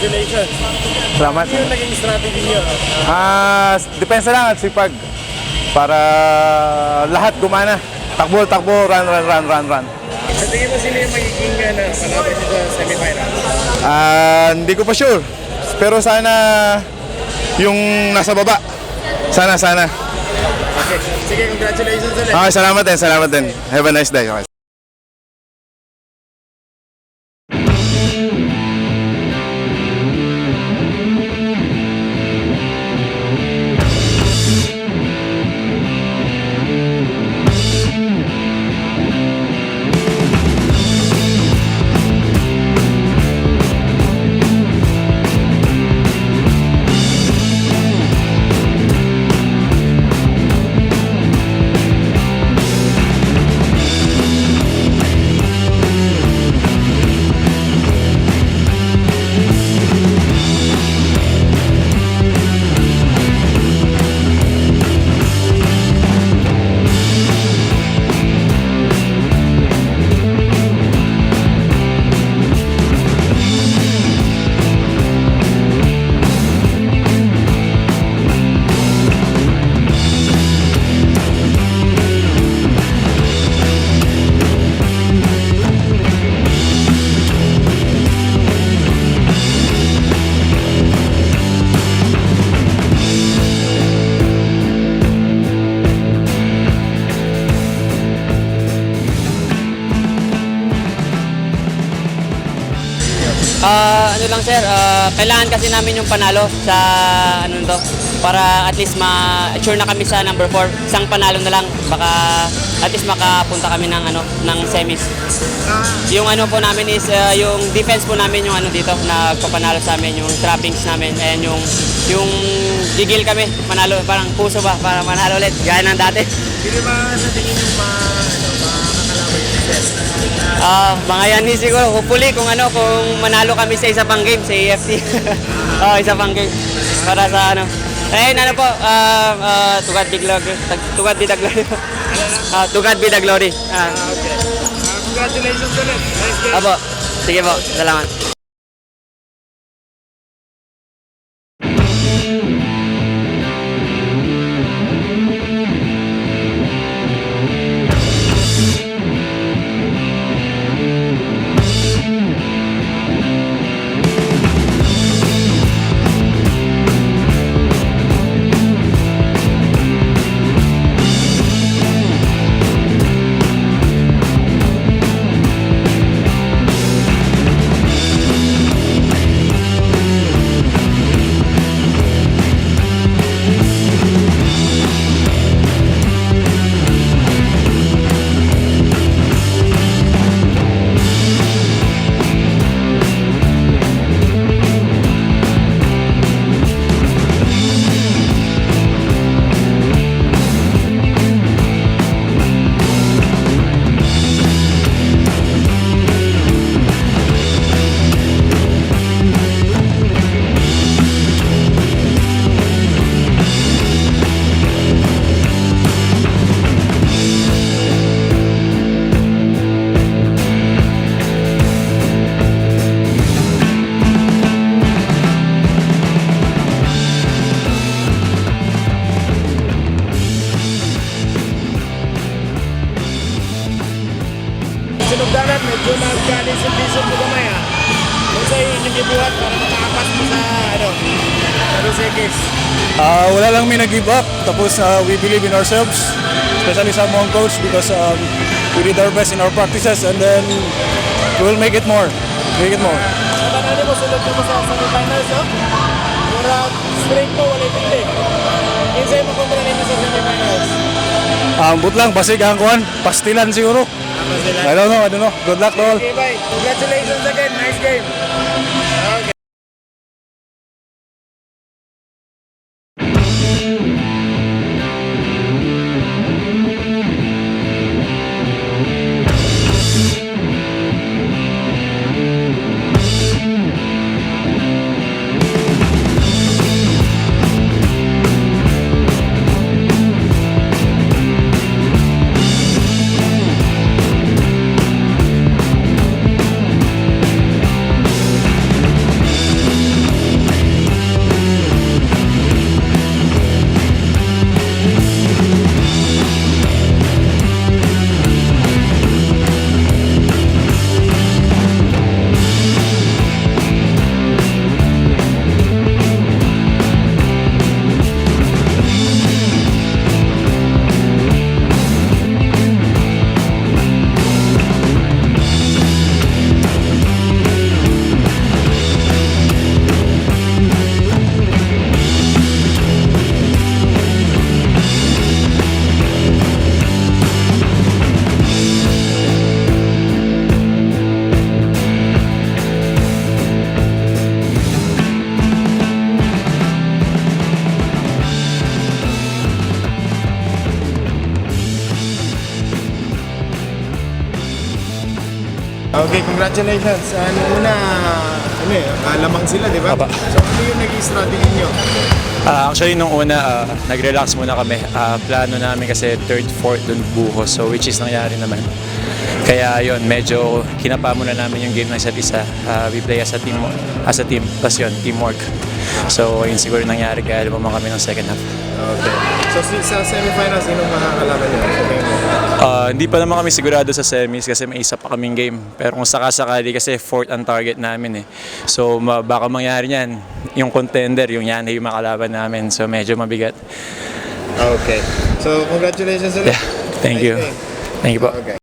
Congratulations. Salamat. Ano yung naging strategy niyo? Depensa lang at sipag. Para lahat gumana. Takbo, takbo, run. Sa tingin mo sino yung magiging kalaban niyo sa semifinals? Hindi ko pa sure. Pero sana yung nasa baba. Sana. Okay. Sige, congratulations ulit. Okay, salamat din. Have a nice day. Okay. Ano lang sir, kailangan kasi namin yung panalo sa ano to para at least ma-sure na kami sa number 4. Isang panalo na lang baka at least makapunta kami ng ng semis. Yung ano po namin is yung defense po namin yung dito nagpapanalo sa amin yung trappings namin and yung gigil kami manalo parang puso ba para manalo ulit gaya ng dati. Sino ba sa tingin yung makakalaban niyo sa set? Mga yan siguro, hopefully kung manalo kami sa isa pang game sa AFC. Isa pang game para sa ayun to God be glory. To God be the glory. To God be the glory. Okay. Congratulations ulit. Nice game. Apo. Sige po. Salamat. Sinugdanan, medyo nagkalis yung piso mo kamay ha. Kung sa'yo yung gibuhat para makaapas mo sa sa Rosegues. Wala lang may nag-give up. Tapos we believe in ourselves, especially sa mga coach because we did our best in our practices and then we will make it more. Natanali mo, sulod mo sa semifinals Murag straight mo, wala pili. Kinsay mo kontra ninyo sa semifinals? But lang, basig ang kuhan, pastilan siguro. I don't know. Good luck to all. Okay, bye. Congratulations again. Nice game. Okay. Okay, congratulations. Una, lamang sila, di ba? Aba. So, ano yung naging strategy nyo? Actually, nung una, nag-relax muna kami. Plano namin kasi third, fourth dun buhos. So, which is nangyari naman. Kaya yon medyo kinapa muna namin yung game ng isa't isa. We play as a team. Tapos yun, teamwork. So, yun siguro nangyari kaya lumamang kami ng second half. Okay. So, sa semifinals, sinong makakalaban nyo? Hindi pa naman kami sigurado sa semis kasi may isa pa kaming game. Pero kung sakasakali kasi fourth ang target namin eh. So baka mangyari niyan, yung contender, yung yan yung makalaban namin. So medyo mabigat. Okay. So, congratulations ulit. Yeah, thank you. Nice game. Thank you po. Okay.